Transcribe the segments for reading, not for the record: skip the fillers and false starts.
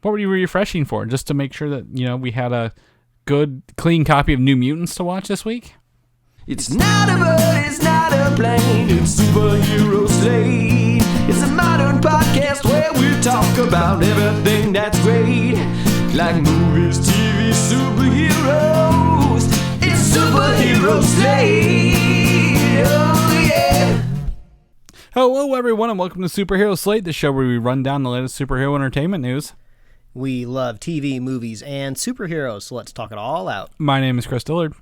What were you refreshing for? Just to make sure that, we had a good, clean copy of New Mutants to watch this week? It's not a bird, it's not a plane, it's Superhero Slate. It's a modern podcast where we talk about everything that's great, like movies, TV, superheroes. It's Superhero Slate, oh yeah. Hello everyone and welcome to Superhero Slate, the show where we run down the latest superhero entertainment news. We love TV, movies, and superheroes, so let's talk it all out. My name is Chris Dillard.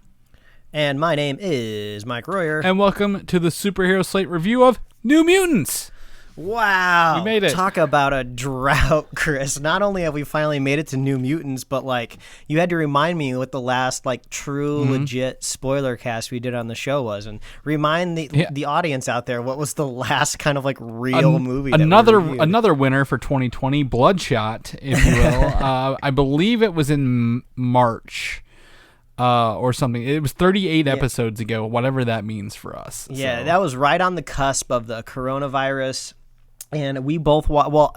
And my name is Mike Royer. And welcome to the Superhero Slate review of New Mutants. Wow. We made it. Talk about a drought, Chris. Not only have we finally made it to New Mutants, but you had to remind me what the last true legit spoiler cast we did on the show was, and remind the audience out there what was the last kind of real movie. Another winner for 2020, Bloodshot, if you will. I believe it was in March. Or something. It was 38 episodes ago, whatever that means for us. Yeah, so. That was right on the cusp of the coronavirus. And we both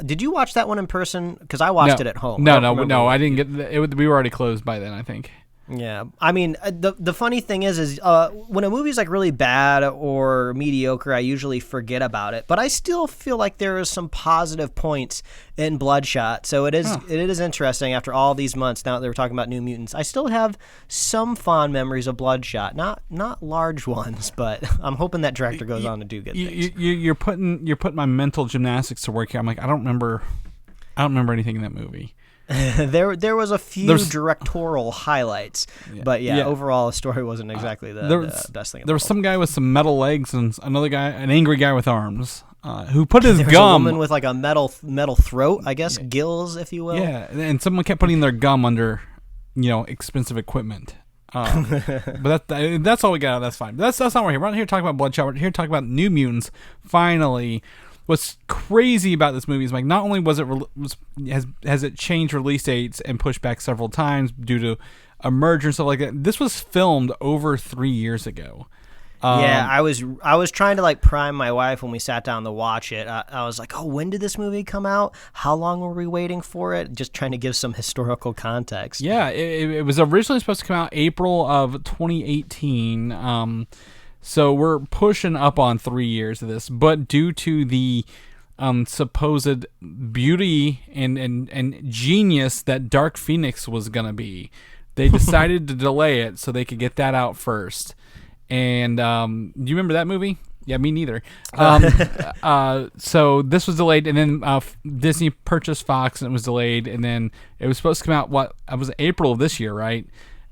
did you watch that one in person? Because I watched it at home. No, I didn't get it. We were already closed by then, I think. Yeah, I mean, the funny thing is when a movie's really bad or mediocre, I usually forget about it. But I still feel like there is some positive points in Bloodshot. So it is interesting after all these months. Now that we're talking about New Mutants, I still have some fond memories of Bloodshot. Not large ones, but I'm hoping that director goes on to do good things. You're putting my mental gymnastics to work here. I'm like, I don't remember anything in that movie. There was a few directorial highlights, but overall the story wasn't exactly the best thing. There was some guy with some metal legs and another guy, an angry guy with arms, who put his gum. A woman with a metal throat, I guess, gills, if you will. Yeah, and someone kept putting their gum under, expensive equipment. But that's all we got. That's fine. But that's not what we're here. We're not here talking about Bloodshot. We're here talking about New Mutants. Finally. What's crazy about this movie is not only has it changed release dates and pushed back several times due to a merger and stuff like that. This was filmed over 3 years ago. I was trying to prime my wife when we sat down to watch it. I was like, when did this movie come out? How long were we waiting for it? Just trying to give some historical context. Yeah, it was originally supposed to come out April of 2018. So we're pushing up on 3 years of this, but due to the supposed beauty and genius that Dark Phoenix was going to be, they decided to delay it so they could get that out first. And do you remember that movie? Yeah, me neither. So this was delayed, and then Disney purchased Fox, and it was delayed, and then it was supposed to come out, it was April of this year, right?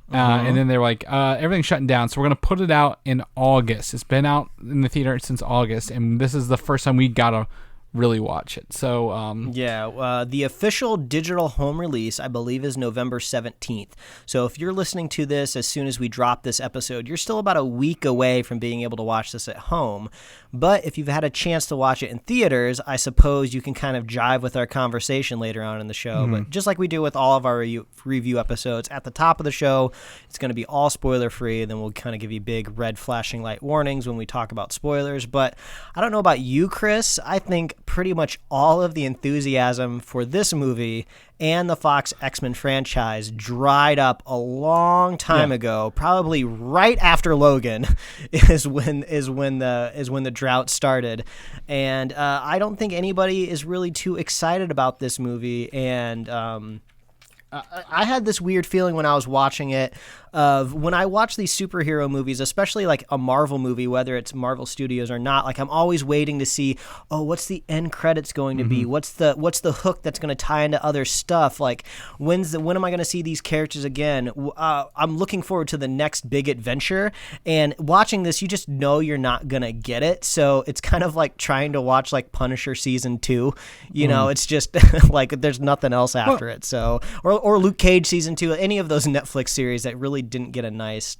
And then they're like, everything's shutting down, so we're going to put it out in August. It's been out in the theater since August, and this is the first time we got to really watch it. So the official digital home release, I believe, is November 17th. So if you're listening to this as soon as we drop this episode, you're still about a week away from being able to watch this at home. But if you've had a chance to watch it in theaters, I suppose you can kind of jive with our conversation later on in the show. But just like we do with all of our review episodes, at the top of the show, it's going to be all spoiler-free. Then we'll kind of give you big red flashing light warnings when we talk about spoilers. But I don't know about you, Chris. I think pretty much all of the enthusiasm for this movie and the Fox X-Men franchise dried up a long time ago, probably right after Logan is when the drought started. And I don't think anybody is really too excited about this movie. And I had this weird feeling when I was watching it of when I watch these superhero movies, especially a Marvel movie, whether it's Marvel Studios or not, I'm always waiting to see, what's the end credits going to be? What's the hook that's going to tie into other stuff? When am I going to see these characters again? I'm looking forward to the next big adventure, and watching this, you just know you're not going to get it. So it's kind of like trying to watch Punisher season 2. It's just there's nothing else after it. So or Luke Cage season 2, any of those Netflix series that really didn't get a nice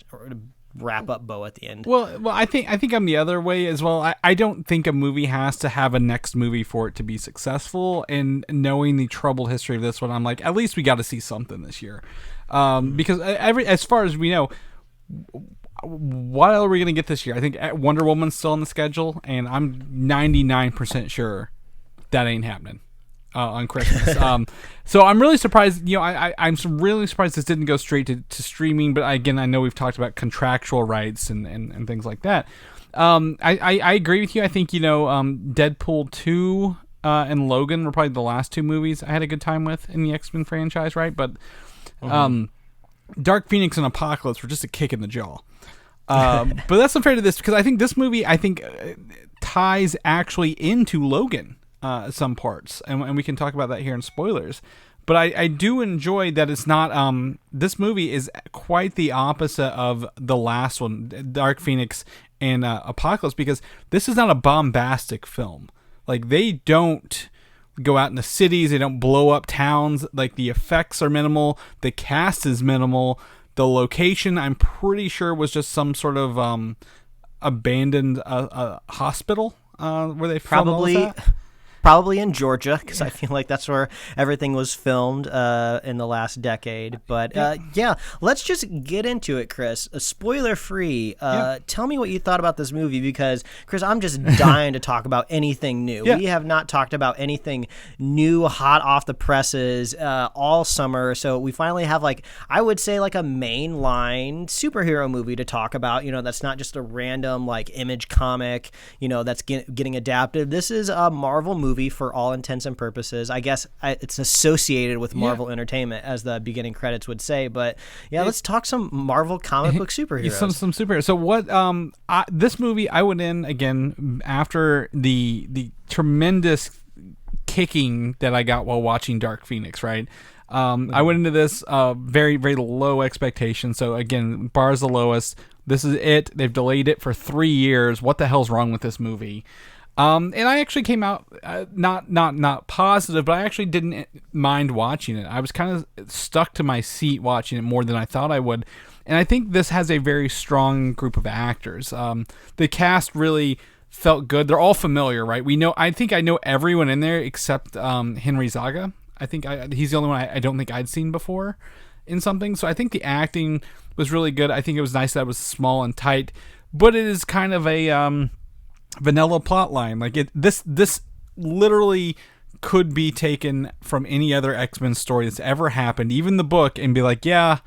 wrap up bow at the end. Well, I think I'm the other way as well. I don't think a movie has to have a next movie for it to be successful. And knowing the troubled history of this one, I'm like, at least we got to see something this year, because as far as we know, what are we going to get this year? I think Wonder Woman's still on the schedule, and I'm 99% sure that ain't happening. on Christmas. So I'm really surprised. I'm really surprised this didn't go straight to streaming. But again, I know we've talked about contractual rights and things like that. I agree with you. I think Deadpool 2 and Logan were probably the last two movies I had a good time with in the X-Men franchise, right? But Dark Phoenix and Apocalypse were just a kick in the jaw. But that's unfair to this because I think this movie ties actually into Logan some parts, and we can talk about that here in spoilers. But I do enjoy that it's not. This movie is quite the opposite of the last one, Dark Phoenix and Apocalypse, because this is not a bombastic film. Like, they don't go out in the cities, they don't blow up towns. Like, the effects are minimal, the cast is minimal. The location, I'm pretty sure, was just some sort of abandoned hospital where they filmed all of that. Probably in Georgia, because I feel like that's where everything was filmed in the last decade. But let's just get into it, Chris. Spoiler-free, tell me what you thought about this movie, because, Chris, I'm just dying to talk about anything new. We have not talked about anything new, hot off the presses all summer, so we finally have, I would say, a mainline superhero movie to talk about, that's not just a random, Image comic, that's getting adapted. This is a Marvel movie for all intents and purposes. I guess it's associated with Marvel Entertainment, as the beginning credits would say. But let's talk some Marvel comic book superheroes. Some superheroes. So what? This movie, I went in again after the tremendous kicking that I got while watching Dark Phoenix. Right. I went into this very, very low expectations. So again, bar's the lowest. This is it. They've delayed it for 3 years. What the hell's wrong with this movie? And I actually came out not positive, but I actually didn't mind watching it. I was kind of stuck to my seat watching it more than I thought I would. And I think this has a very strong group of actors. The cast really felt good. They're all familiar, right? I think I know everyone in there except Henry Zaga. I think he's the only one I don't think I'd seen before in something. So I think the acting was really good. I think it was nice that it was small and tight, but it is kind of a vanilla plot line. This literally could be taken from any other X-Men story that's ever happened, even the book, and be like, yeah,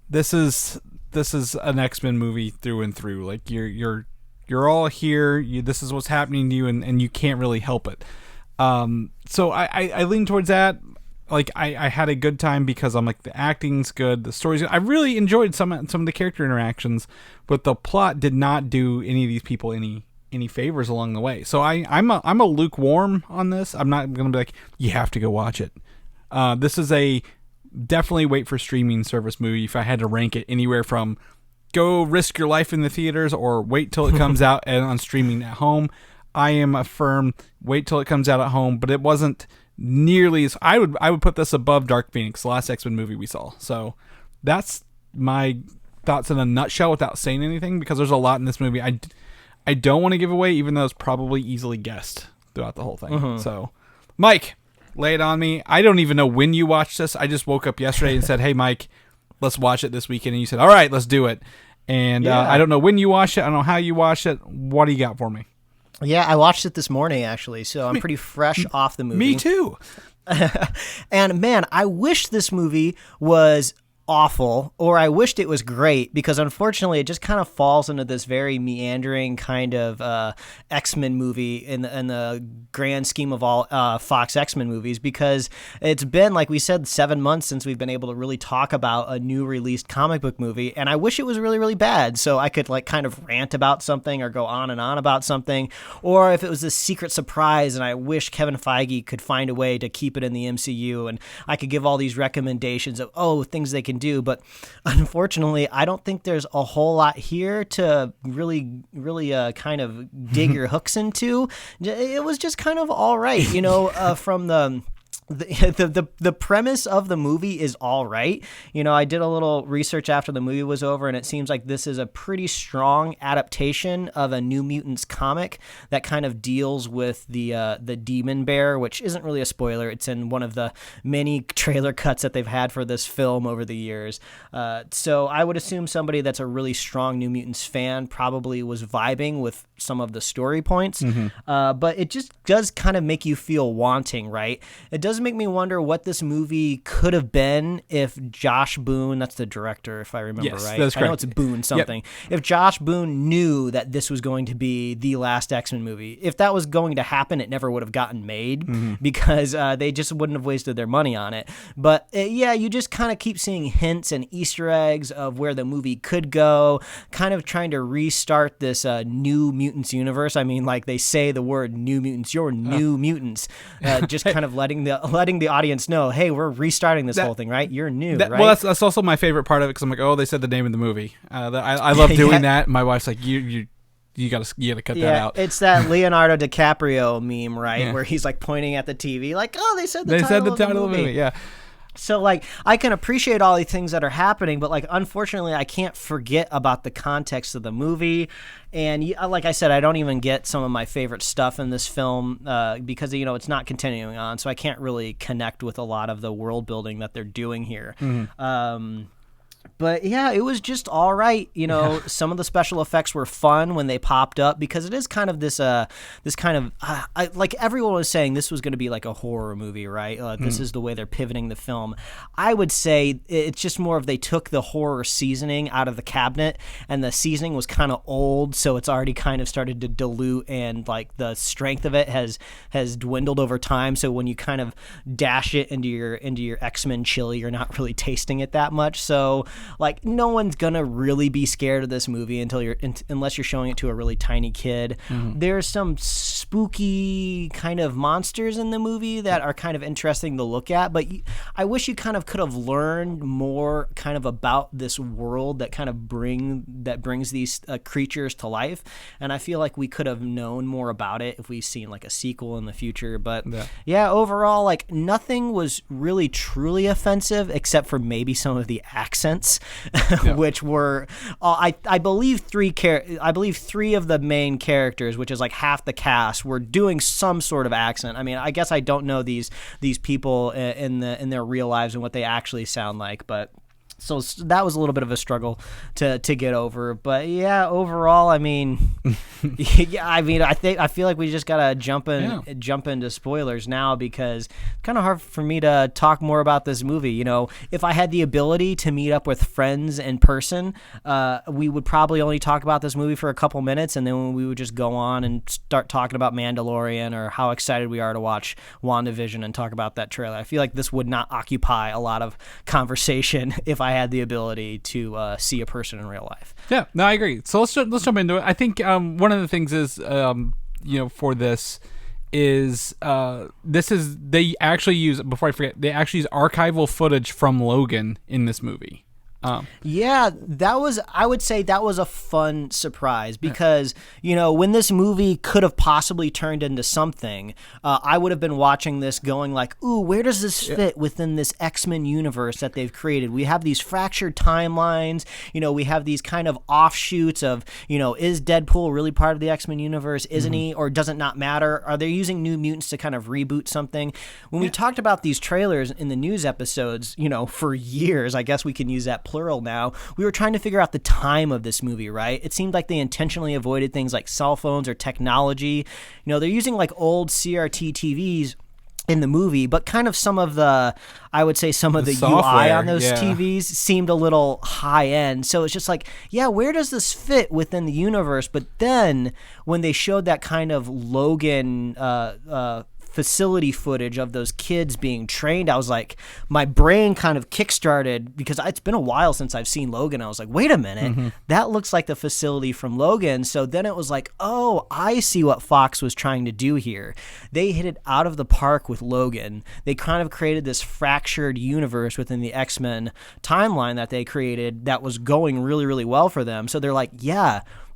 this is an X-Men movie through and through. Like, you're all here, this is what's happening to you, and you can't really help it. So I lean towards that. I had a good time because I'm like, the acting's good, the story's good. I really enjoyed some of the character interactions, but the plot did not do any of these people any favors along the way. So I'm a lukewarm on this. I'm not going to be like, you have to go watch it. This is a definitely wait for streaming service movie. If I had to rank it anywhere from go risk your life in the theaters or wait till it comes out and on streaming at home, I am a firm wait till it comes out at home. But it wasn't nearly as I would put this above Dark Phoenix, the last X-Men movie we saw. So that's my thoughts in a nutshell without saying anything, because there's a lot in this movie I don't want to give away, even though it's probably easily guessed throughout the whole thing. So, Mike, lay it on me. I don't even know when you watched this. I just woke up yesterday and said, hey, Mike, let's watch it this weekend. And you said, all right, let's do it. And I don't know when you watched it. I don't know how you watched it. What do you got for me? Yeah, I watched it this morning, actually. So I'm pretty fresh off the movie. Me too. And, man, I wish this movie was awful, or I wished it was great, because unfortunately it just kind of falls into this very meandering kind of X-Men movie in the grand scheme of all Fox X-Men movies, because it's been, like we said, 7 months since we've been able to really talk about a new released comic book movie, and I wish it was really, really bad so I could kind of rant about something or go on and on about something, or if it was a secret surprise and I wish Kevin Feige could find a way to keep it in the MCU and I could give all these recommendations of things they can do. But unfortunately, I don't think there's a whole lot here to really kind of dig your hooks into. It was just kind of all right, from the the premise of the movie is all right. I did a little research after the movie was over, and it seems like this is a pretty strong adaptation of a New Mutants comic that kind of deals with the demon bear, which isn't really a spoiler. It's in one of the many trailer cuts that they've had for this film over the years. So I would assume somebody that's a really strong New Mutants fan probably was vibing with some of the story points. But it just does kind of make you feel wanting, right? It does make me wonder what this movie could have been if Josh Boone, that's the director, if I remember right. That's correct. I know it's Boone something. Yep. If Josh Boone knew that this was going to be the last X-Men movie, if that was going to happen, it never would have gotten made because they just wouldn't have wasted their money on it. But you just kind of keep seeing hints and Easter eggs of where the movie could go, kind of trying to restart this New Mutants universe. I mean, like they say the word New Mutants, you're New Mutants, just kind of letting the audience know, hey, we're restarting this whole thing, right? You're new, right? Well, that's also my favorite part of it because I'm like, oh, they said the name of the movie. I love doing that. My wife's like, you gotta cut that out. It's that Leonardo DiCaprio meme, right? Where he's like pointing at the TV, like, oh, they said the title of the movie. Yeah. So, like, I can appreciate all these things that are happening, but, like, unfortunately, I can't forget about the context of the movie. And, like I said, I don't even get some of my favorite stuff in this film because, it's not continuing on. So I can't really connect with a lot of the world building that they're doing here. But yeah, it was just all right. Some of the special effects were fun when they popped up because it is kind of this kind of like everyone was saying this was going to be like a horror movie, right? This is the way they're pivoting the film. I would say it's just more of they took the horror seasoning out of the cabinet and the seasoning was kind of old, so it's already kind of started to dilute and like the strength of it has dwindled over time. So when you kind of dash it into your X-Men chili, you're not really tasting it that much. So like no one's gonna really be scared of this movie unless you're showing it to a really tiny kid. There's some spooky kind of monsters in the movie that are kind of interesting to look at, but I wish you kind of could have learned more kind of about this world that kind of brings these creatures to life. And I feel like we could have known more about it if we've seen like a sequel in the future. But yeah, overall, like nothing was really truly offensive except for maybe some of the accents, which were I believe three of the main characters, which is like half the cast, were doing some sort of accent. I mean, I guess I don't know these people in their real lives and what they actually sound like, but so that was a little bit of a struggle to get over. But yeah, overall, I mean, I feel like we just gotta jump into spoilers now because it's kind of hard for me to talk more about this movie. If I had the ability to meet up with friends in person, we would probably only talk about this movie for a couple minutes, and then we would just go on and start talking about Mandalorian or how excited we are to watch WandaVision and talk about that trailer. I feel like this would not occupy a lot of conversation if I had the ability to see a person in real life. Yeah, no, I agree. So let's jump into it. I think one of the things is, for this is they actually use, before I forget, they actually use archival footage from Logan in this movie. I would say that was a fun surprise because, when this movie could have possibly turned into something, I would have been watching this going like, ooh, where does this fit within this X-Men universe that they've created? We have these fractured timelines, we have these kind of offshoots of, is Deadpool really part of the X-Men universe? Isn't he? Or does it not matter? Are they using New Mutants to kind of reboot something? When we talked about these trailers in the news episodes, for years, I guess we can use that plural now, we were trying to figure out the time of this movie, right? It seemed like they intentionally avoided things like cell phones or technology. They're using like old CRT TVs in the movie, but kind of some of the software, UI on those TVs seemed a little high end. So it's just like, where does this fit within the universe? But then when they showed that kind of Logan facility footage of those kids being trained, I was like, my brain kind of kickstarted because it's been a while since I've seen Logan. I was like, wait a minute, that looks like the facility from Logan. So then it was like, oh, I see what Fox was trying to do here. They hit it out of the park with Logan. They kind of created this fractured universe within the X-Men timeline that they created that was going really, really well for them. So they're like,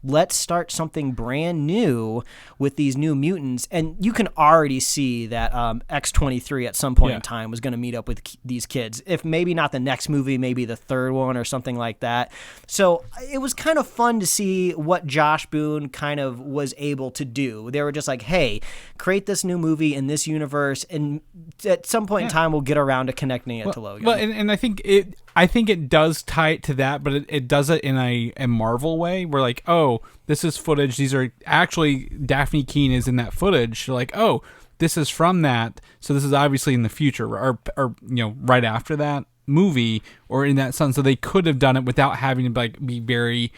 let's start something brand new with these new mutants. And you can already see that X-23 at some point in time was going to meet up with these kids. If maybe not the next movie, maybe the third one or something like that. So it was kind of fun to see what Josh Boone kind of was able to do. They were just like, hey, create this new movie in this universe, and at some point in time we'll get around to connecting it to Logan. Well, and I think it does tie it to that, but it does it in a Marvel way. We're like, oh, this is footage. These are actually Daphne Keane is in that footage. They're like, oh, this is from that. So this is obviously in the future, or right after that movie, or in that sense. So they could have done it without having to be very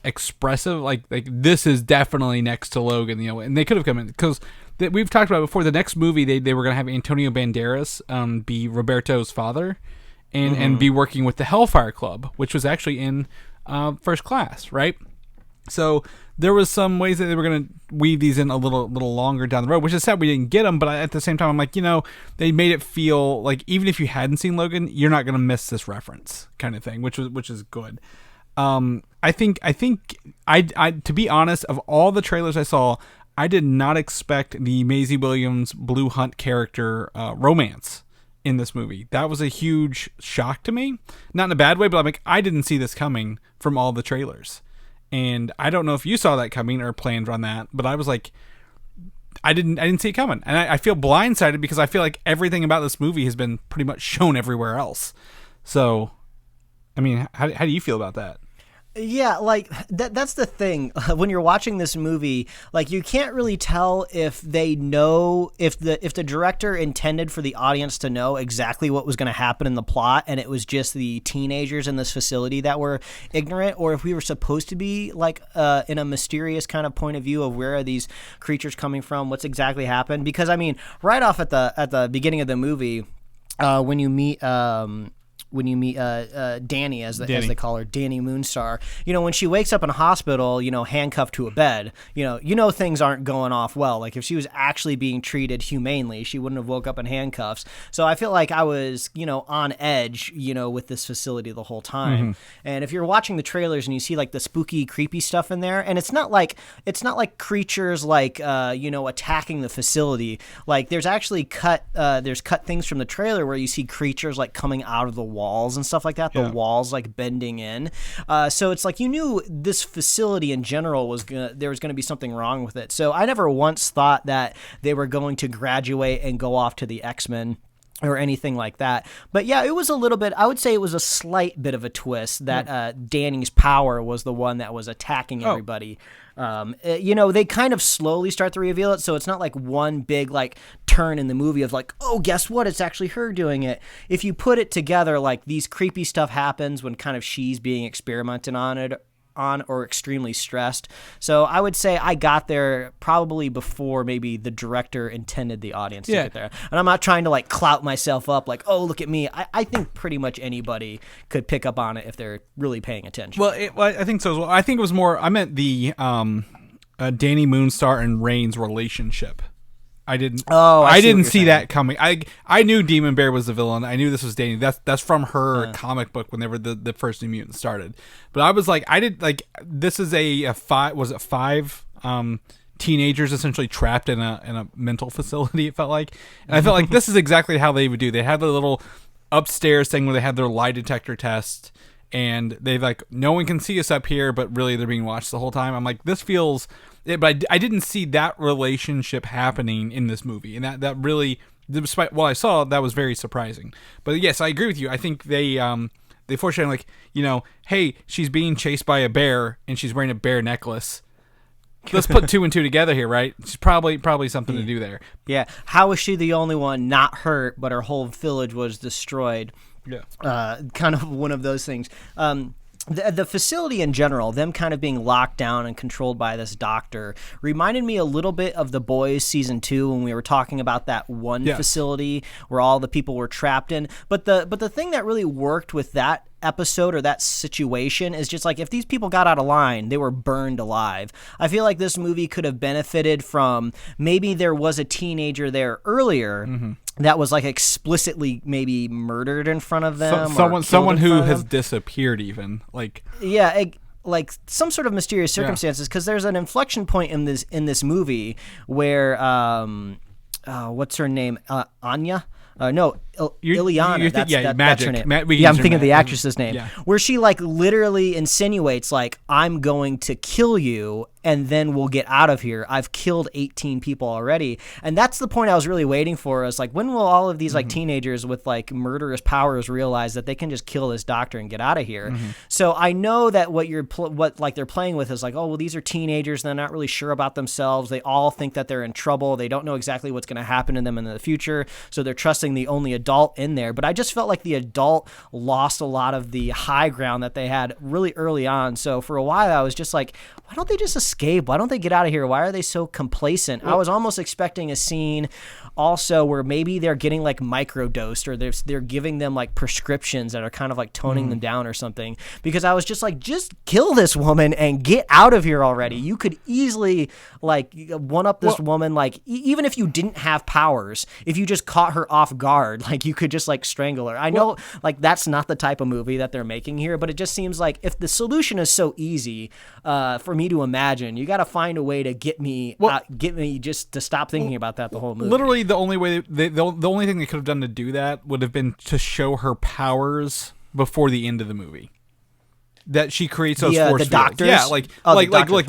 expressive. Like this is definitely next to Logan. And they could have come in because. We've talked about before. The next movie, they were going to have Antonio Banderas be Roberto's father, and be working with the Hellfire Club, which was actually in First Class, right? So there was some ways that they were going to weave these in a little longer down the road, which is sad we didn't get them. But at the same time, I'm like, they made it feel like even if you hadn't seen Logan, you're not going to miss this reference, kind of thing, which is good. I think to be honest, of all the trailers I saw, I did not expect the Maisie Williams Blue Hunt character romance in this movie. That was a huge shock to me. Not in a bad way, but I'm like, I didn't see this coming from all the trailers. And I don't know if you saw that coming or planned on that, but I was like, I didn't see it coming. And I feel blindsided because I feel like everything about this movie has been pretty much shown everywhere else. So, I mean, how do you feel about that? Yeah, like that's the thing. When you're watching this movie, like you can't really tell if they know if the director intended for the audience to know exactly what was going to happen in the plot, and it was just the teenagers in this facility that were ignorant, or if we were supposed to be like in a mysterious kind of point of view of where are these creatures coming from, what's exactly happened. Because I mean, right off at the beginning of the movie, when you meet Danny, as they call her, Danny Moonstar, when she wakes up in a hospital, handcuffed to a bed, things aren't going off well. Like if she was actually being treated humanely, she wouldn't have woke up in handcuffs. So I feel like I was, on edge, with this facility the whole time. Mm-hmm. And if you're watching the trailers and you see like the spooky, creepy stuff in there, and it's not like creatures like, attacking the facility. Like there's actually cut things from the trailer where you see creatures like coming out of the walls and stuff like that. The walls like bending in. So it's like you knew this facility in general there was going to be something wrong with it. So I never once thought that they were going to graduate and go off to the X-Men or anything like that. But yeah, it was a little bit, I would say it was a slight bit of a twist that Danny's power was the one that was attacking everybody. They kind of slowly start to reveal it, so it's not like one big like turn in the movie of like, oh, guess what? It's actually her doing it. If you put it together, like these creepy stuff happens when kind of she's being experimented on or extremely stressed. So I would say I got there probably before maybe the director intended the audience to get there. And I'm not trying to like clout myself up like, oh, look at me. I think pretty much anybody could pick up on it if they're really paying attention. Well, I think so as well. I think it was more, I meant the Danny Moonstar and Rain's relationship. I didn't see that coming. I knew Demon Bear was the villain. I knew this was Danny. That's from her comic book whenever the first New Mutants started. But I was like, this is five teenagers essentially trapped in a mental facility, it felt like. And I felt like this is exactly how they would do. They had the little upstairs thing where they had their lie detector test, and they like, no one can see us up here, but really they're being watched the whole time. I'm like, this feels... But I didn't see that relationship happening in this movie, and that really, despite what I saw, that was very surprising. But yes, I agree with you. I think they fortunately like, hey, she's being chased by a bear and she's wearing a bear necklace. Let's put two and two together here, right? It's probably something to do there. Yeah. How was she the only one not hurt, but her whole village was destroyed? Yeah. Kind of one of those things. The facility in general, them kind of being locked down and controlled by this doctor, reminded me a little bit of The Boys season 2 when we were talking about that one facility where all the people were trapped in. But the thing that really worked with that episode or that situation is just like if these people got out of line, they were burned alive. I feel like this movie could have benefited from maybe there was a teenager there earlier that was like explicitly maybe murdered in front of them. Someone who has disappeared even. Like like some sort of mysterious circumstances, because there's an inflection point in this movie where what's her name, Anya. Ileana. That's her name. I'm thinking of the actress's name. Yeah. Where she like literally insinuates like, I'm going to kill you and then we'll get out of here. I've killed 18 people already. And that's the point I was really waiting for. Is like, when will all of these like teenagers with like murderous powers realize that they can just kill this doctor and get out of here? So I know that what they're playing with is like, oh, well, these are teenagers and they're not really sure about themselves. They all think that they're in trouble. They don't know exactly what's going to happen to them in the future. So they're trusting the only adult in there. But I just felt like the adult lost a lot of the high ground that they had really early on. So for a while I was just like, why don't they just escape? Why don't they get out of here? Why are they so complacent? I was almost expecting a scene also where maybe they're getting like microdosed, or they're giving them like prescriptions that are kind of like toning them down or something, because I was just like, just kill this woman and get out of here already. You could easily like one up this woman, like even if you didn't have powers, if you just caught her off guard, like you could just like strangle her. I know like that's not the type of movie that they're making here, but it just seems like if the solution is so easy for me to imagine, you got to find a way to get me just to stop thinking about that the whole movie. Literally, the only way the only thing they could have done to do that would have been to show her powers before the end of the movie. That she creates those force fields. Doctors? Yeah, like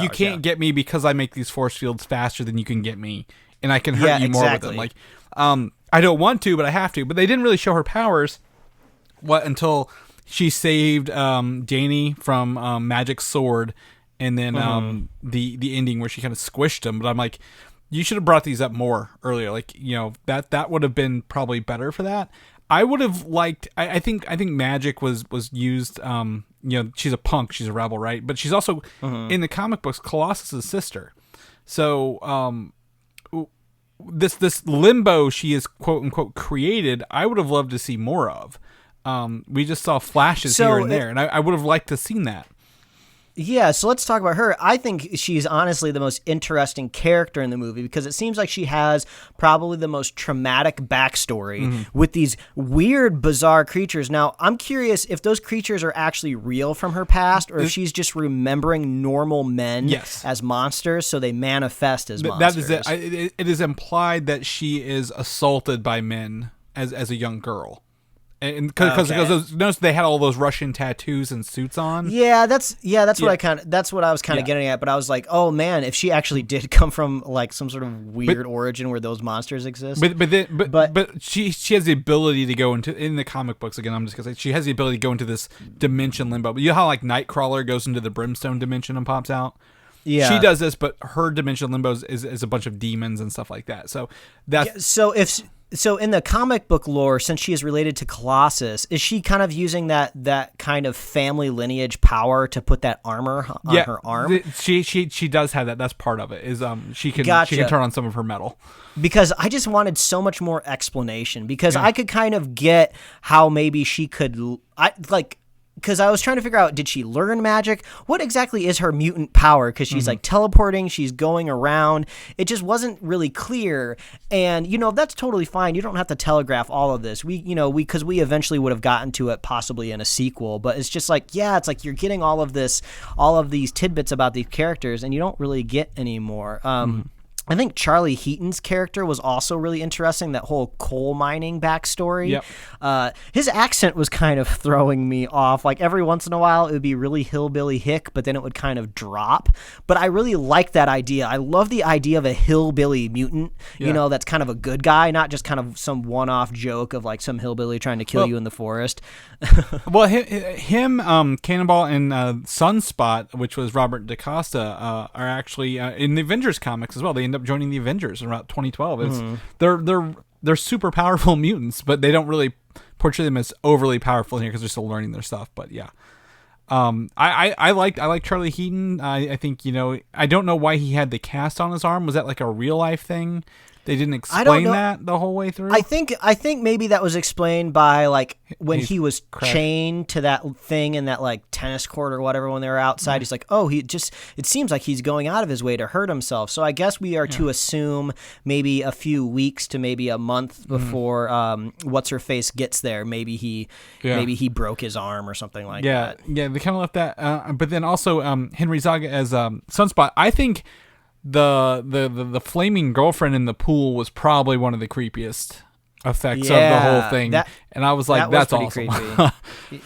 you can't get me because I make these force fields faster than you can get me, and I can hurt you more with them. Like, I don't want to, but I have to. But they didn't really show her powers until she saved Danny from Magic's sword, and then the ending where she kind of squished him. But I'm like, you should have brought these up more earlier. Like, you know, that would have been probably better for that. I would have liked. I think Magic was used. You know, she's a punk. She's a rebel, right? But she's also in the comic books Colossus's sister. So this limbo she is quote unquote created, I would have loved to see more of. We just saw flashes here and there, and I would have liked to seen that. Yeah, so let's talk about her. I think she's honestly the most interesting character in the movie, because it seems like she has probably the most traumatic backstory with these weird, bizarre creatures. Now, I'm curious if those creatures are actually real from her past, or if she's just remembering normal men as monsters, so they manifest as monsters. That is it. It is implied that she is assaulted by men as a young girl. And because notice they had all those Russian tattoos and suits on. Yeah, that's what I was kind of getting at. But I was like, oh man, if she actually did come from like some sort of weird origin where those monsters exist. But she has the ability to go into, in the comic books, again, I'm just gonna say, she has the ability to go into this dimension limbo. But you know how like Nightcrawler goes into the Brimstone dimension and pops out? Yeah, she does this, but her dimension limbo is a bunch of demons and stuff like that. So that's So in the comic book lore, since she is related to Colossus, is she kind of using that kind of family lineage power to put that armor on her arm? She does have that. That's part of it. Is she can turn on some of her metal. Because I just wanted so much more explanation, because I could kind of get how maybe she could because I was trying to figure out, did she learn magic? What exactly is her mutant power? Because she's like teleporting, she's going around. It just wasn't really clear. And, you know, that's totally fine. You don't have to telegraph all of this. Because we eventually would have gotten to it possibly in a sequel. But it's just like, it's like you're getting all of these tidbits about these characters, and you don't really get any more. I think Charlie Heaton's character was also really interesting, that whole coal mining backstory. Yep. His accent was kind of throwing me off. Like every once in a while, it would be really hillbilly hick, but then it would kind of drop. But I really like that idea. I love the idea of a hillbilly mutant, that's kind of a good guy, not just kind of some one-off joke of like some hillbilly trying to kill you in the forest. Well, him, Cannonball, and Sunspot, which was Robert DaCosta, are actually in the Avengers comics as well. They end up joining the Avengers in about 2012. They're super powerful mutants, but they don't really portray them as overly powerful here because they're still learning their stuff. But yeah, I like Charlie Heaton. I think I don't know why he had the cast on his arm. Was that like a real life thing? they didn't explain that the whole way through. I think maybe that was explained by like when he was chained to that thing in that like tennis court or whatever when they were outside. He's like, oh, it seems like he's going out of his way to hurt himself. So I guess we are to assume maybe a few weeks to maybe a month before what's her face gets there. Maybe he broke his arm or something like that. Yeah, they kind of left that. But then also Henry Zaga as Sunspot. I think the flaming girlfriend in the pool was probably one of the creepiest effects of the whole thing. And I was like, that's awesome.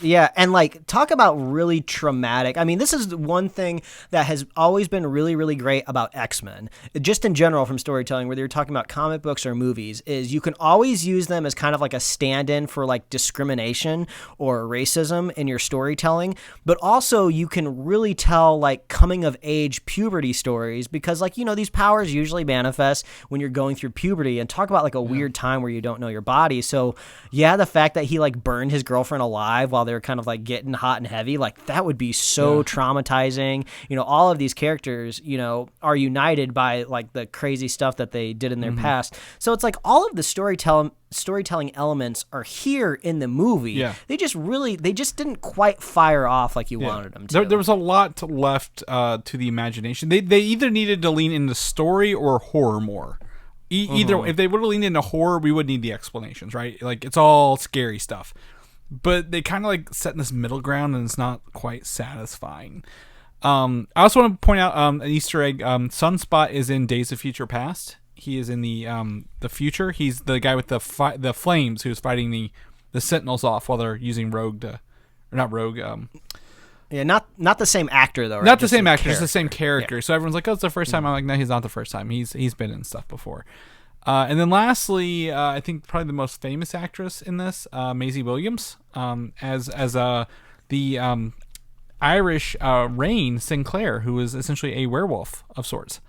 Yeah, and like talk about really traumatic. I mean, this is one thing that has always been really, really great about X-Men, just in general from storytelling, whether you're talking about comic books or movies, is you can always use them as kind of like a stand-in for like discrimination or racism in your storytelling, but also you can really tell like coming of age puberty stories because like, you know, these powers usually manifest when you're going through puberty, and talk about like a weird time where you don't know your body. So yeah, the fact that he like burned his girlfriend alive while they were kind of like getting hot and heavy, like that would be so traumatizing. You know, all of these characters, you know, are united by like the crazy stuff that they did in their past. So it's like all of the storytelling elements are here in the movie. Yeah. They just didn't quite fire off like you wanted them to. There was a lot left to the imagination. They either needed to lean into story or horror more. Either if they would have leaned into horror, we would need the explanations, right? Like it's all scary stuff, but they kind of like set in this middle ground, and it's not quite satisfying. I also want to point out an Easter egg. Sunspot is in Days of Future Past. He is in the future. He's the guy with the flames who's fighting the Sentinels off while they're using Rogue or not Rogue. Yeah, not the same actor though. Right? Not the same actor, just the same character. Yeah. So everyone's like, "Oh, it's the first time." I'm like, "No, he's not the first time. He's been in stuff before." And then lastly, I think probably the most famous actress in this, Maisie Williams, as the Irish Rain Sinclair, who is essentially a werewolf of sorts.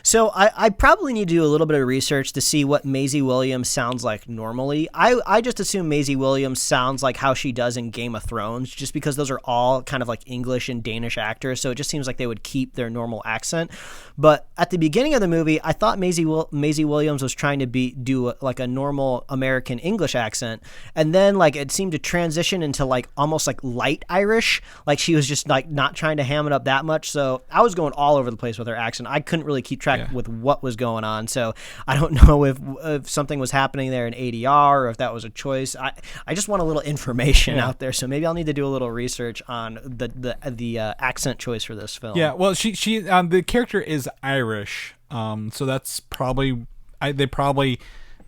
So I probably need to do a little bit of research to see what Maisie Williams sounds like normally. I just assume Maisie Williams sounds like how she does in Game of Thrones, just because those are all kind of like English and Danish actors, so it just seems like they would keep their normal accent. But at the beginning of the movie, I thought Maisie Williams was trying to do like a normal American English accent, and then like it seemed to transition into like almost like light Irish, like she was just like not trying to ham it up that much. So I was going all over the place with her accent. I couldn't really keep track with what was going on, so I don't know if something was happening there in ADR or if that was a choice. I just want a little information out there, so maybe I'll need to do a little research on the accent choice for this film. Yeah, well, she the character is Irish, so that's probably they probably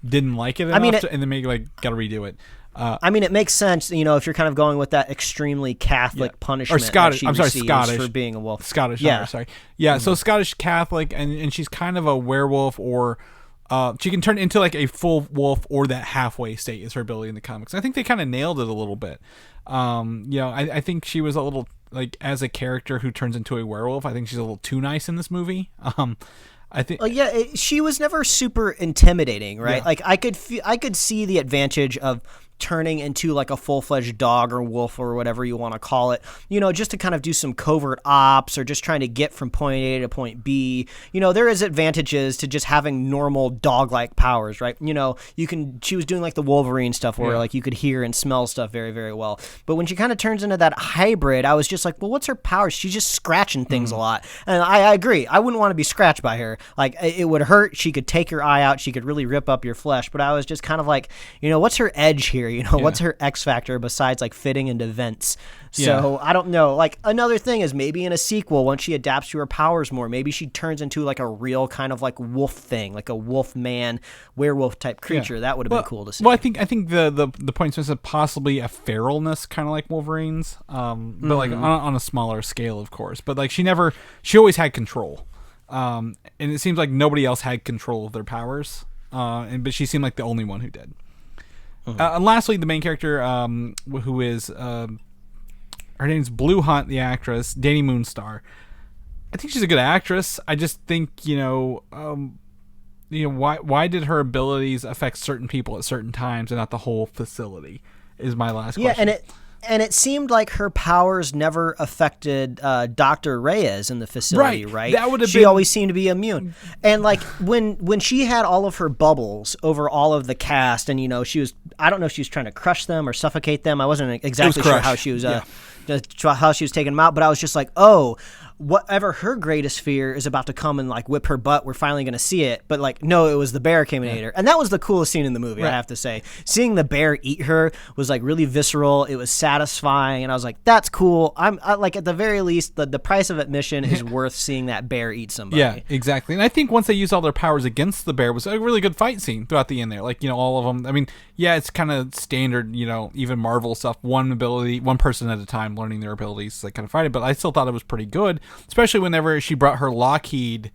didn't like it enough, and then maybe like got to redo it. I mean, it makes sense, you know, if you're kind of going with that extremely Catholic punishment. Or Scottish. I'm sorry, Scottish for being a wolf. Scottish. Yeah. Sorry. Yeah. So Scottish Catholic, and she's kind of a werewolf, or she can turn into like a full wolf, or that halfway state is her ability in the comics. I think they kind of nailed it a little bit. You know, I think she was a little like as a character who turns into a werewolf. I think she's a little too nice in this movie. I think. She was never super intimidating, right? Yeah. Like I could see the advantage of turning into like a full-fledged dog or wolf or whatever you want to call it, you know, just to kind of do some covert ops or just trying to get from point A to point B. You know, there is advantages to just having normal dog-like powers, right? You know, she was doing like the Wolverine stuff where like you could hear and smell stuff very, very well. But when she kind of turns into that hybrid, I was just like, well, what's her power? She's just scratching things a lot. And I agree. I wouldn't want to be scratched by her. Like, it would hurt. She could take your eye out. She could really rip up your flesh. But I was just kind of like, you know, what's her edge here? You know, what's her X factor besides like fitting into vents? So I don't know. Like another thing is maybe in a sequel, once she adapts to her powers more, maybe she turns into like a real kind of like wolf thing, like a wolf man, werewolf type creature. Yeah. That would have been cool to see. Well, I think the point is possibly a feralness, kind of like Wolverine's, but like on a smaller scale, of course. But like she always had control, and it seems like nobody else had control of their powers, but she seemed like the only one who did. And lastly, the main character, who is her name's Blue Hunt, the actress, Dani Moonstar. I think she's a good actress. I just think why did her abilities affect certain people at certain times and not the whole facility? Is my last question. Yeah, And it seemed like her powers never affected Dr. Reyes in the facility, right? That would have She always seemed to be immune. And like when she had all of her bubbles over all of the cast, and I don't know if she was trying to crush them or suffocate them. I wasn't exactly sure how she was how she was taking them out, but I was just like, oh, whatever her greatest fear is about to come and like whip her butt, we're finally going to see it. But like, no, it was the bear came and ate her. And that was the coolest scene in the movie, I have to say. Seeing the bear eat her was like really visceral. It was satisfying. And I was like, that's cool. I like, at the very least, the price of admission is worth seeing that bear eat somebody. Yeah, exactly. And I think once they used all their powers against the bear, it was a really good fight scene throughout the end there. Like, all of them. I mean, yeah, it's kind of standard, even Marvel stuff, one person at a time learning their abilities, like kind of fighting. But I still thought it was pretty good. Especially whenever she brought her Lockheed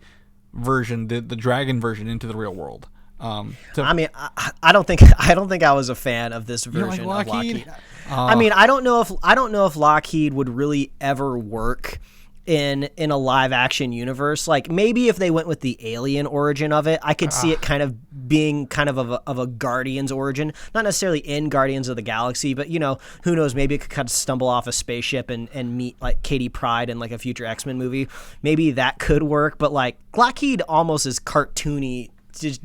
version, the dragon version, into the real world. I mean, I don't think I was a fan of this version of Lockheed. I mean, I don't know if Lockheed would really ever work in a live action universe. Like maybe if they went with the alien origin of it, I could see it kind of being kind of a Guardians origin, not necessarily in Guardians of the Galaxy, but who knows, maybe it could kind of stumble off a spaceship and meet like Katie Pryde in like a future X-Men movie. Maybe that could work, but like Lockheed almost is cartoony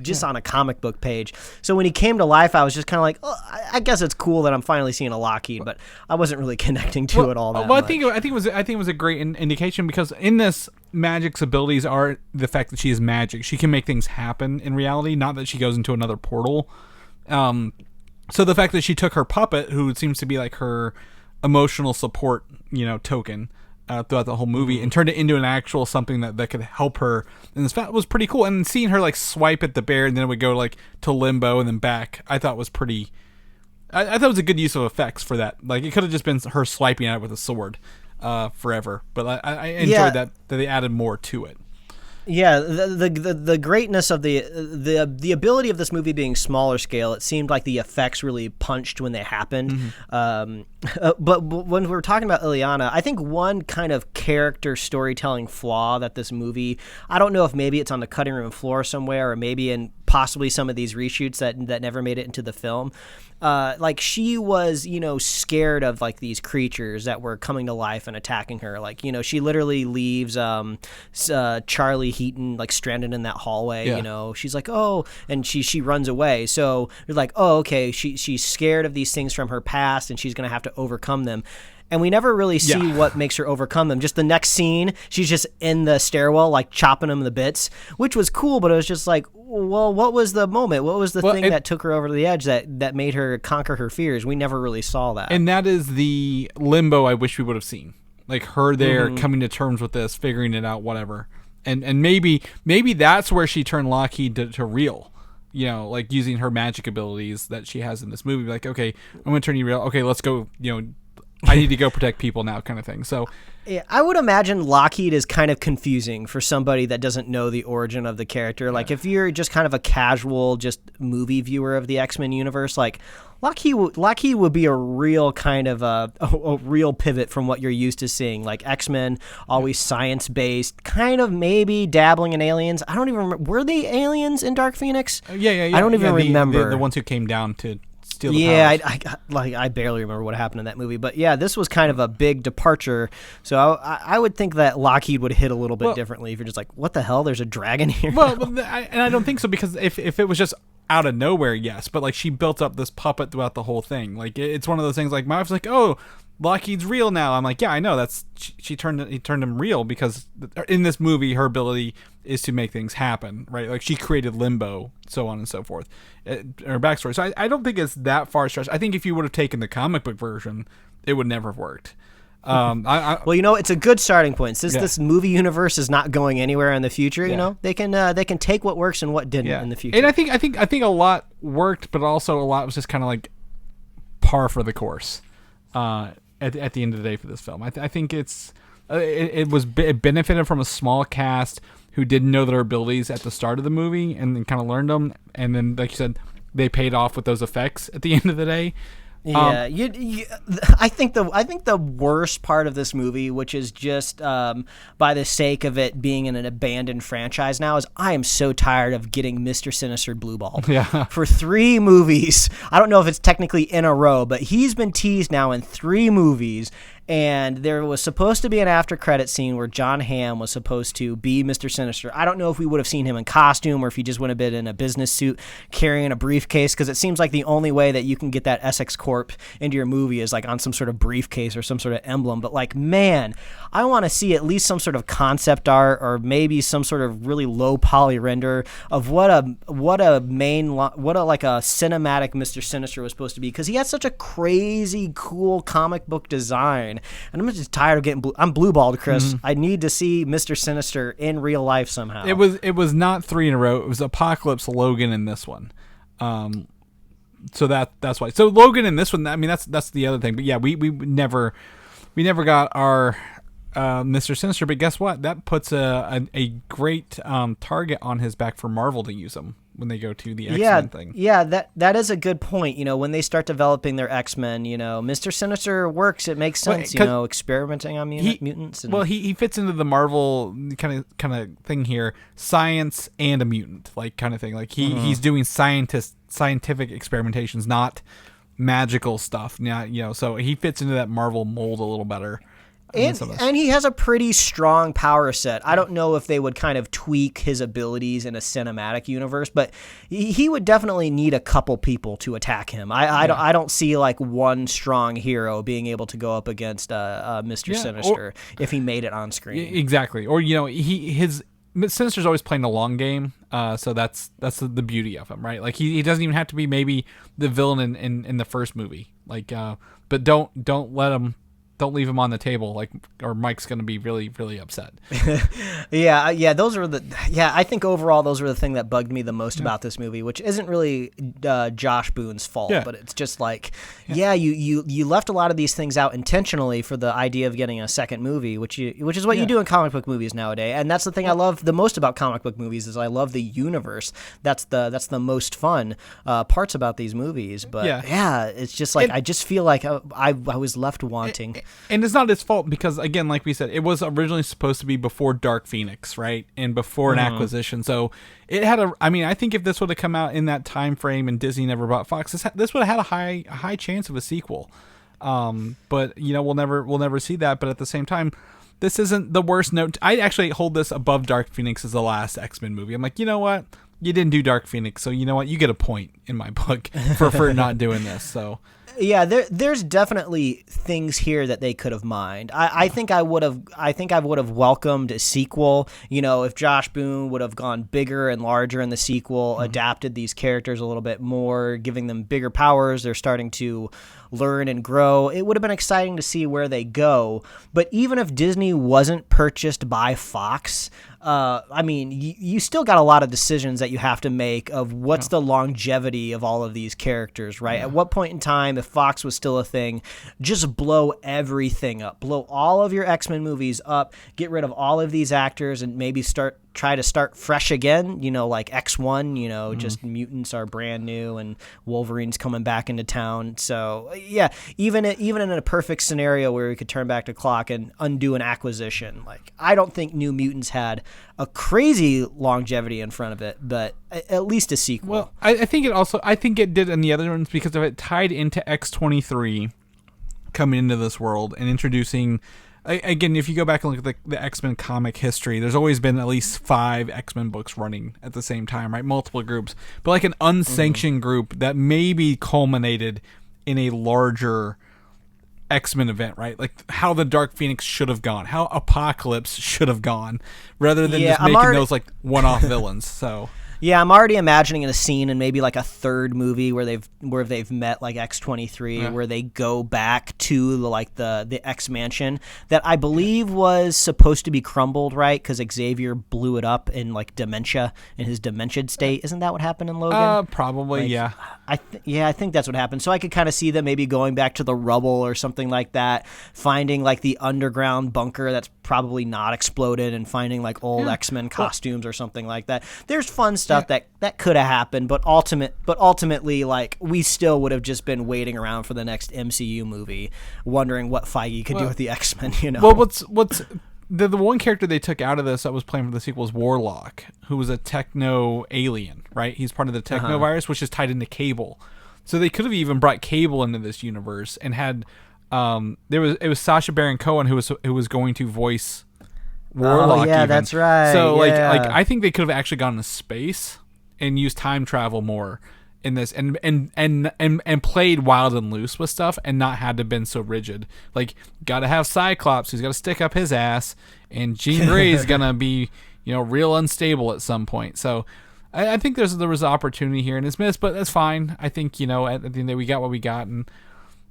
just on a comic book page. So when he came to life, I was just kind of like, oh, I guess it's cool that I'm finally seeing a Lockheed, but I wasn't really connecting to it all that much. I think it was a great indication, because in this, Magic's abilities are the fact that she is magic. She can make things happen in reality, not that she goes into another portal. So the fact that she took her puppet, who seems to be like her emotional support, token, throughout the whole movie, and turned it into an actual something that could help her. And this was pretty cool. And seeing her like swipe at the bear and then it would go like to limbo and then back, I thought was pretty. I thought it was a good use of effects for that. Like it could have just been her swiping at it with a sword forever. But I enjoyed that they added more to it. Yeah, the greatness of the ability of this movie being smaller scale, it seemed like the effects really punched when they happened. But when we're talking about Ileana, I think one kind of character storytelling flaw that this movie, I don't know if maybe it's on the cutting room floor somewhere, or maybe in possibly some of these reshoots that never made it into the film. Like she was, scared of like these creatures that were coming to life and attacking her. Like, she literally leaves Charlie Heaton like stranded in that hallway. Yeah. She's like, oh, and she runs away. So you're like, oh, okay, she's scared of these things from her past, and she's gonna have to overcome them. And we never really see what makes her overcome them. Just the next scene, she's just in the stairwell, like chopping them to bits, which was cool. But it was just like, well, what was the moment? What was the thing that took her over the edge that made her conquer her fears? We never really saw that. And that is the limbo I wish we would have seen. Like her there coming to terms with this, figuring it out, whatever. And maybe that's where she turned Lockheed to real. Like using her magic abilities that she has in this movie. Like, okay, I'm going to turn you real. Okay, let's go, I need to go protect people now, kind of thing. So, yeah, I would imagine Lockheed is kind of confusing for somebody that doesn't know the origin of the character. Like, if you're just kind of a casual, just movie viewer of the X-Men universe, like Lockheed would be a real kind of a real pivot from what you're used to seeing. Like X-Men, always science-based, kind of maybe dabbling in aliens. I don't even remember. Were they aliens in Dark Phoenix? Yeah. I don't even remember. The ones who came down to. I barely remember what happened in that movie, but yeah, this was kind of a big departure. So I would think that Lockheed would hit a little bit differently if you're just like, what the hell? There's a dragon here. And I don't think so, because if it was just out of nowhere, yes, but like she built up this puppet throughout the whole thing. Like it's one of those things. Like my wife's like, oh, Lockheed's real now. I'm like, yeah, I know. That's he turned him real, because in this movie her ability is to make things happen, right? Like she created limbo, so on and so forth. Her backstory. So I don't think it's that far stretched. I think if you would have taken the comic book version, it would never have worked. Well, it's a good starting point. Since this movie universe is not going anywhere in the future, they can take what works and what didn't in the future. And I think a lot worked, but also a lot was just kind of like par for the course. At the end of the day for this film, I think it benefited from a small cast who didn't know their abilities at the start of the movie and then kind of learned them, and then like you said, they paid off with those effects at the end of the day. Yeah, I think the worst part of this movie, which is just by the sake of it being in an abandoned franchise now, is I am so tired of getting Mr. Sinister blueballed. Yeah. For 3 movies. I don't know if it's technically in a row, but he's been teased now in 3 movies. And there was supposed to be an after credit scene where John Hamm was supposed to be Mr. Sinister. I don't know if we would have seen him in costume or if he just would have been in a business suit carrying a briefcase, because it seems like the only way that you can get that Essex Corp into your movie is like on some sort of briefcase or some sort of emblem. But like, man, I want to see at least some sort of concept art or maybe some sort of really low poly render of what a cinematic Mr. Sinister was supposed to be, because he had such a crazy cool comic book design. And I'm just tired of getting I'm blue-balled, Chris. I need to see Mr. Sinister in real life somehow. It was not 3 in a row. It was Apocalypse, Logan, in this one. So that's why. So Logan in this one, I mean, that's the other thing. But yeah, we never got our Mr. Sinister. But guess what? That puts a great target on his back for Marvel to use him when they go to the X-Men thing. Yeah, that is a good point. You know, when they start developing their X-Men, you know, Mr. Sinister works. It makes sense, you know, experimenting on mutants. And... Well, he fits into the Marvel kind of thing here, science and a mutant, like kind of thing. Like he's doing scientific experimentations, not magical stuff. Yeah, you know, so he fits into that Marvel mold a little better. And he has a pretty strong power set. I don't know if they would kind of tweak his abilities in a cinematic universe, but he would definitely need a couple people to attack him. I don't see like one strong hero being able to go up against Mr. Sinister if he made it on screen. Exactly. Or, you know, his Sinister's always playing the long game, so that's the beauty of him, right? Like he doesn't even have to be maybe the villain in the first movie, like but don't let him. Don't leave him on the table, like, or Mike's going to be really, really upset. Yeah. I think overall those were the thing that bugged me the most about this movie, which isn't really Josh Boone's fault, but it's just like, you left a lot of these things out intentionally for the idea of getting a second movie, which is what you do in comic book movies nowadays. And that's the thing I love the most about comic book movies is I love the universe. That's the most fun parts about these movies. But it's just like I just feel like I was left wanting. And it's not his fault because, again, like we said, it was originally supposed to be before Dark Phoenix, right? And before an acquisition. So it had I think if this would have come out in that time frame and Disney never bought Fox, this would have had a high chance of a sequel. But, you know, we'll never see that. But at the same time, this isn't the worst note. I actually hold this above Dark Phoenix as the last X-Men movie. I'm like, you know what? You didn't do Dark Phoenix, so you know what? You get a point in my book for not doing this. So... Yeah, there's definitely things here that they could have mined. I think I would have welcomed a sequel. You know, if Josh Boone would have gone bigger and larger in the sequel, adapted these characters a little bit more, giving them bigger powers. They're starting to learn and grow. It would have been exciting to see where they go. But even if Disney wasn't purchased by Fox, I mean, you still got a lot of decisions that you have to make of what's the longevity of all of these characters, right? At what point in time, if Fox was still a thing, just blow everything up. Blow all of your X-Men movies up, get rid of all of these actors, and maybe try to start fresh again, you know, like X1, you know, just mutants are brand new and Wolverine's coming back into town. So, yeah, even in a perfect scenario where we could turn back the clock and undo an acquisition, like, I don't think New Mutants had a crazy longevity in front of it, but at least a sequel. Well, I think it did in the other ones because of it tied into X-23 coming into this world and introducing... Again, if you go back and look at the X-Men comic history, there's always been at least 5 X-Men books running at the same time, right? Multiple groups. But like an unsanctioned group that maybe culminated in a larger X-Men event, right? Like how the Dark Phoenix should have gone, how Apocalypse should have gone, rather than just making those like one-off villains. So... Yeah, I'm already imagining a scene in maybe like a third movie where they've met like X-23, where they go back to the X Mansion that I believe was supposed to be crumbled, right? Because Xavier blew it up in like dementia, in his dementia state. Isn't that what happened in Logan? Probably, yeah. I think that's what happened. So I could kind of see them maybe going back to the rubble or something like that, finding like the underground bunker that's probably not exploded and finding like old X-Men costumes or something like that. There's fun stuff that could have happened, but ultimately, like, we still would have just been waiting around for the next MCU movie, wondering what Feige could do with the X-Men. Well, what's the one character they took out of this that was playing for the sequel was Warlock, who was a techno alien, right? He's part of the techno virus, which is tied into Cable. So they could have even brought Cable into this universe and had it was Sacha Baron Cohen who was going to voice Warlock. Oh yeah, even. That's right. So like I think they could have actually gone to space and used time travel more in this and played wild and loose with stuff and not had to been so rigid. Like, gotta have Cyclops who's gotta stick up his ass, and Jean Grey's gonna be, real unstable at some point. So I think there was an opportunity here and it's missed, but that's fine. I think, at the end of the day we got what we got, and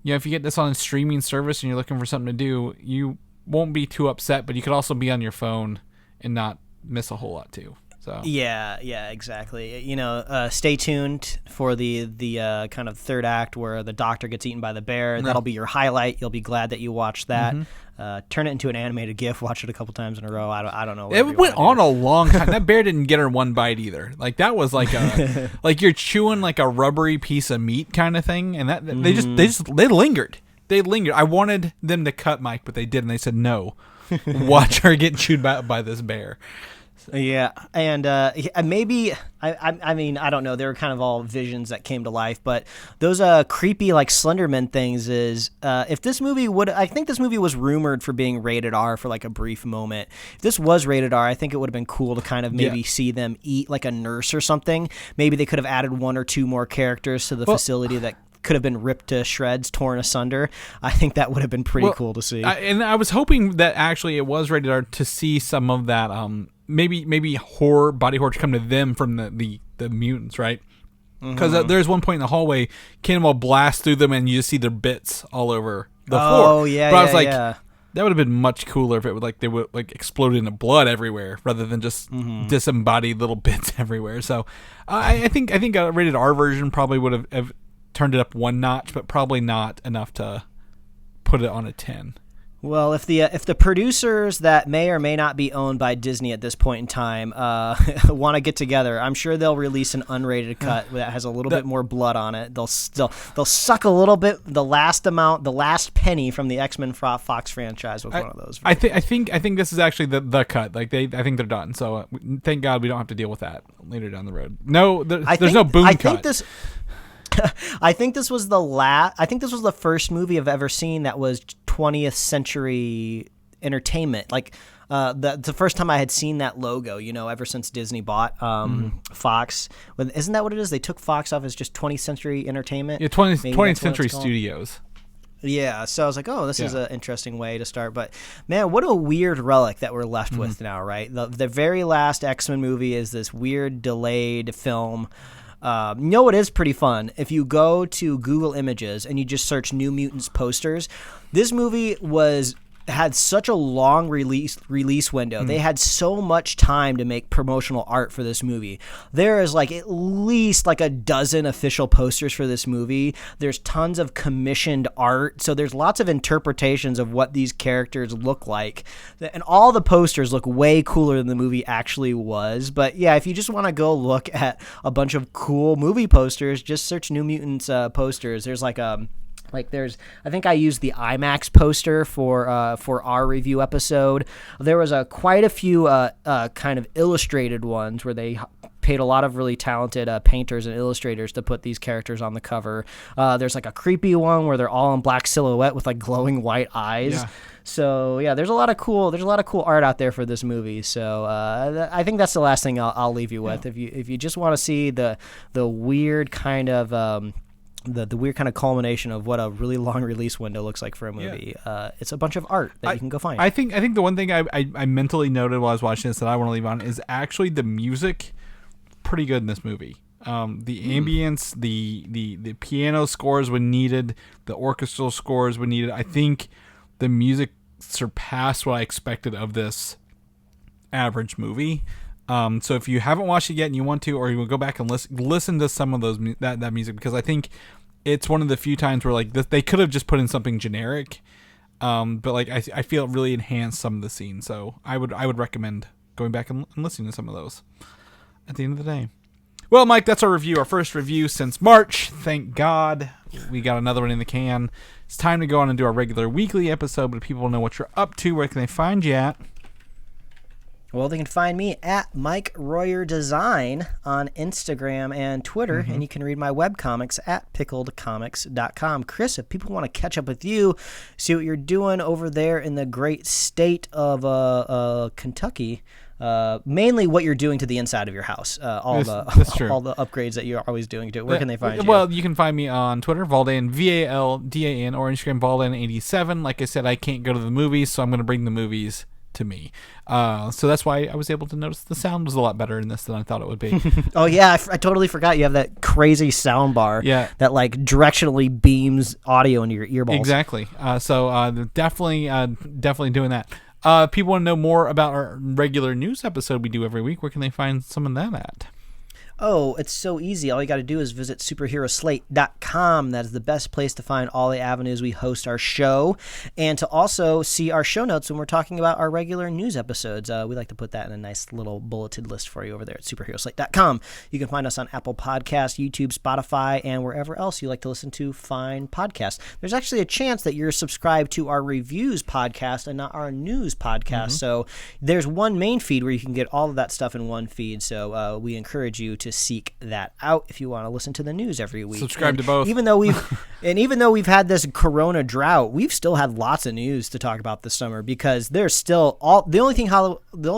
if you get this on a streaming service and you're looking for something to do, you won't be too upset, but you could also be on your phone and not miss a whole lot too. So yeah, exactly. Stay tuned for the kind of third act where the Doctor gets eaten by the bear. That'll be your highlight. You'll be glad that you watched that. Turn it into an animated GIF. Watch it a couple times in a row. I don't know. It went on a long time. That bear didn't get her one bite either. Like, that was like a like you're chewing like a rubbery piece of meat kind of thing. And that they lingered. They lingered. I wanted them to cut Mike, but they didn't. They said no. Watch her get chewed by this bear. Yeah, and maybe I mean, I don't know. They were kind of all visions that came to life, but those creepy like Slenderman things is if this movie I think this movie was rumored for being rated R for like a brief moment. If this was rated R, I think it would have been cool to kind of maybe see them eat like a nurse or something. Maybe they could have added one or two more characters to the facility that could have been ripped to shreds, torn asunder. I think that would have been pretty cool to see. And I was hoping that actually it was rated R to see some of that maybe body horror to come to them from the mutants, right? Because there's one point in the hallway, Cannonball blasts through them and you just see their bits all over the floor. Oh yeah, but I was like, that would have been much cooler if it would they would explode into blood everywhere rather than just disembodied little bits everywhere. So I think a rated R version probably would have turned it up one notch, but probably not enough to put it on a 10. Well, if the producers that may or may not be owned by Disney at this point in time want to get together, I'm sure they'll release an unrated cut that has a little bit more blood on it. They'll suck a little bit, the last penny from the X-Men Fox franchise with one of those. I think this is actually the cut. I think they're done. So thank God we don't have to deal with that later down the road. No, there's no boom cut. I think this was the first movie I've ever seen that was 20th century entertainment. Like the first time I had seen that logo, ever since Disney bought Fox. Isn't that what it is? They took Fox off as just 20th century entertainment. Yeah, 20th century studios. Yeah, so I was like, oh, this is an interesting way to start. But, man, what a weird relic that we're left with now, right? The very last X-Men movie is this weird delayed film. It is pretty fun. If you go to Google Images and you just search New Mutants posters, this movie had such a long release window. They had so much time to make promotional art for this movie. There is at least a dozen official posters for this movie. There's tons of commissioned art. So there's lots of interpretations of what these characters look like. And all the posters look way cooler than the movie actually was. But yeah, if you just want to go look at a bunch of cool movie posters, just search New Mutants posters. There's I think I used the IMAX poster for our review episode. There was quite a few kind of illustrated ones where they paid a lot of really talented painters and illustrators to put these characters on the cover. There's a creepy one where they're all in black silhouette with glowing white eyes. Yeah. So yeah, there's a lot of cool art out there for this movie. So I think that's the last thing I'll leave you with. If you just want to see the weird kind of the weird kind of culmination of what a really long release window looks like for a movie. It's a bunch of art that you can go find. I think the one thing I mentally noted while I was watching this that I want to leave on is actually the music pretty good in this movie. The ambience, the piano scores when needed, the orchestral scores when needed. I think the music surpassed what I expected of this average movie. So if you haven't watched it yet and you want to, or you will go back and listen to some of those that music, because I think it's one of the few times where they could have just put in something generic, But like I feel it really enhanced some of the scenes, so I would recommend going back and listening to some of those at the end of the day. Well, Mike, that's our review, our first review since March. Thank God we got another one in the can. It's time to go on and do our regular weekly episode, but if people know what you're up to, where can they find you at? Well, they can find me at Mike Royer Design on Instagram and Twitter, and you can read my webcomics at pickledcomics.com. Chris, if people want to catch up with you, see what you're doing over there in the great state of Kentucky, mainly what you're doing to the inside of your house, all the upgrades that you're always doing to it. Where can they find you? Well, you can find me on Twitter, Valdan, VALDAN, or Instagram, Valdan87. Like I said, I can't go to the movies, so I'm going to bring the movies to me. So that's why I was able to notice the sound was a lot better in this than I thought it would be. Oh, yeah. I totally forgot you have that crazy sound bar that like directionally beams audio into your earballs. Exactly. So definitely doing that. People want to know more about our regular news episode we do every week. Where can they find some of that at? Oh, it's so easy. All you got to do is visit superheroslate.com. That is the best place to find all the avenues we host our show, and to also see our show notes when we're talking about our regular news episodes. We like to put that in a nice little bulleted list for you over there at superheroslate.com. You can find us on Apple Podcasts, YouTube, Spotify, and wherever else you like to listen to fine podcasts. There's actually a chance that you're subscribed to our reviews podcast and not our news podcast. So there's one main feed where you can get all of that stuff in one feed. So we encourage you to seek that out if you want to listen to the news every week. Subscribe to both. Even though we've had this Corona drought, we've still had lots of news to talk about this summer, because there's still the only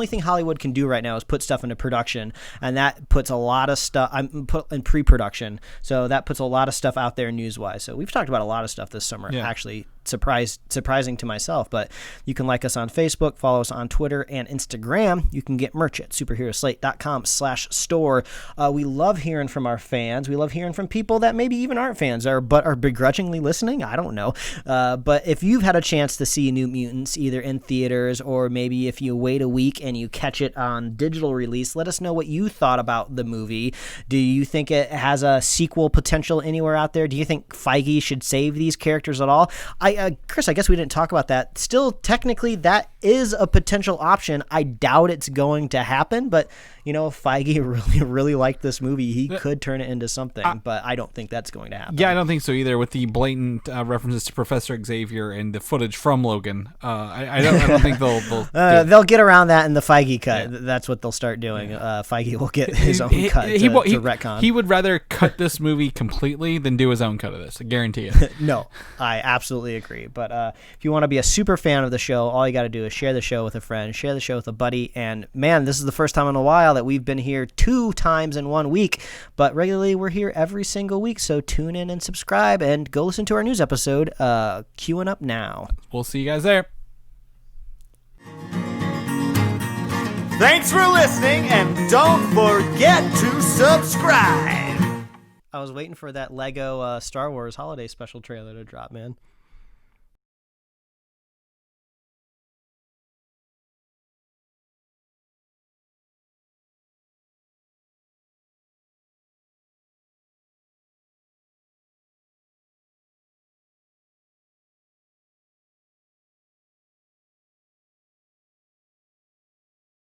thing Hollywood can do right now is put stuff into production, and that puts a lot of stuff put in pre-production. So that puts a lot of stuff out there news-wise. So we've talked about a lot of stuff this summer. Actually, surprising to myself. But you can like us on Facebook, follow us on Twitter and Instagram. You can get merch at superheroslate.com/store. We love hearing from our fans. We love hearing from people that maybe even aren't fans but are begrudgingly listening. I don't know. But if you've had a chance to see New Mutants either in theaters, or maybe if you wait a week and you catch it on digital release, let us know what you thought about the movie. Do you think it has a sequel potential anywhere out there? Do you think Feige should save these characters at all? Chris, I guess we didn't talk about that. Still, technically, that is a potential option. I doubt it's going to happen, but if Feige really liked this movie, he could turn it into something, but I don't think that's going to happen. Yeah, I don't think so either, with the blatant references to Professor Xavier and the footage from Logan. I don't think they'll get around that in the Feige cut. Yeah. That's what they'll start doing. Feige will get his own cut to retcon. He would rather cut this movie completely than do his own cut of this. I guarantee it. No, I absolutely agree. But if you want to be a super fan of the show, all you got to do is share the show with a friend, share the show with a buddy. And man, this is the first time in a while that we've been here 2 times in 1 week, but regularly we're here every single week. So tune in and subscribe and go listen to our news episode, queuing up now. We'll see you guys there. Thanks for listening, and don't forget to subscribe. I was waiting for that Lego Star Wars holiday special trailer to drop, man.